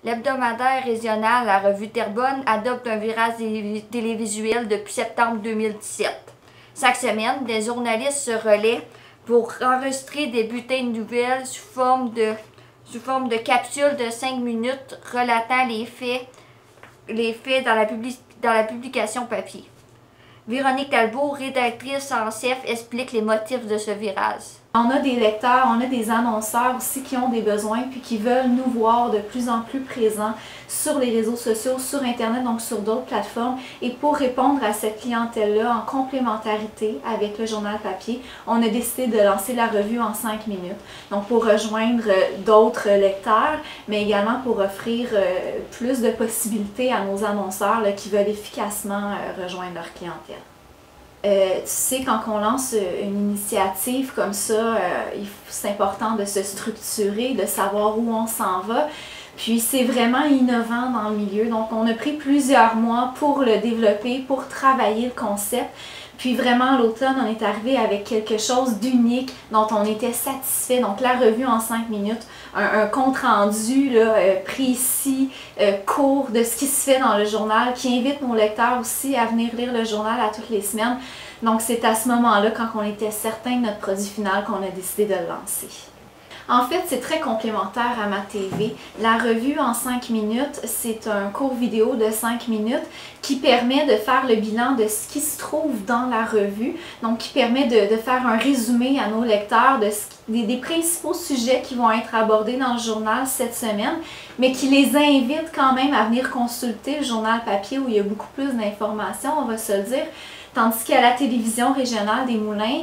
L'hebdomadaire régional La Revue Terrebonne adopte un virage télévisuel depuis septembre 2017. Chaque semaine, des journalistes se relaient pour enregistrer des bulletins de nouvelles sous forme de capsules de 5 minutes relatant les faits dans la publication papier. Véronique Talbot, rédactrice en chef, explique les motifs de ce virage. On a des lecteurs, on a des annonceurs aussi qui ont des besoins puis qui veulent nous voir de plus en plus présents sur les réseaux sociaux, sur Internet, donc sur d'autres plateformes. Et pour répondre à cette clientèle-là en complémentarité avec le journal papier, on a décidé de lancer la revue en 5 minutes. Donc pour rejoindre d'autres lecteurs, mais également pour offrir plus de possibilités à nos annonceurs là, qui veulent efficacement rejoindre leur clientèle. Tu sais, quand on lance une initiative comme ça, c'est important de se structurer, de savoir où on s'en va. Puis c'est vraiment innovant dans le milieu. Donc on a pris plusieurs mois pour le développer, pour travailler le concept. Puis vraiment, à l'automne, on est arrivé avec quelque chose d'unique dont on était satisfait. Donc la revue en 5 minutes, un compte-rendu précis, court de ce qui se fait dans le journal, qui invite nos lecteurs aussi à venir lire le journal à toutes les semaines. Donc c'est à ce moment-là, quand on était certain de notre produit final, qu'on a décidé de le lancer. En fait, c'est très complémentaire à ma TV. La revue en 5 minutes, c'est un court vidéo de 5 minutes qui permet de faire le bilan de ce qui se trouve dans la revue. Donc, qui permet de faire un résumé à nos lecteurs des principaux sujets qui vont être abordés dans le journal cette semaine, mais qui les invite quand même à venir consulter le journal papier où il y a beaucoup plus d'informations, on va se le dire. Tandis qu'à la télévision régionale des Moulins,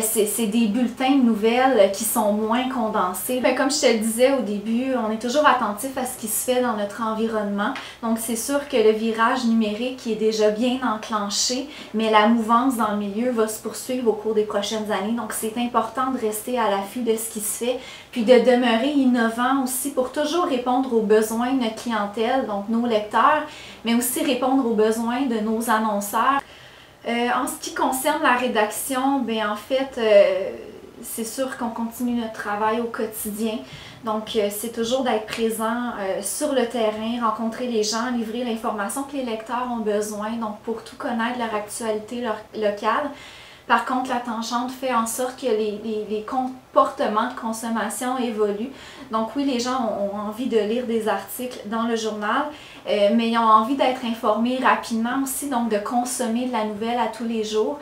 c'est des bulletins de nouvelles qui sont moins condensés. Comme je te le disais au début, on est toujours attentif à ce qui se fait dans notre environnement. Donc c'est sûr que le virage numérique est déjà bien enclenché, mais la mouvance dans le milieu va se poursuivre au cours des prochaines années. Donc c'est important de rester à l'affût de ce qui se fait, puis de demeurer innovant aussi pour toujours répondre aux besoins de notre clientèle, donc nos lecteurs, mais aussi répondre aux besoins de nos annonceurs. En ce qui concerne la rédaction, en fait, c'est sûr qu'on continue notre travail au quotidien. Donc, c'est toujours d'être présent sur le terrain, rencontrer les gens, livrer l'information que les lecteurs ont besoin, donc pour tout connaître leur actualité locale. Par contre, la tangente fait en sorte que les comportements de consommation évoluent. Donc oui, les gens ont envie de lire des articles dans le journal, mais ils ont envie d'être informés rapidement aussi, donc de consommer de la nouvelle à tous les jours.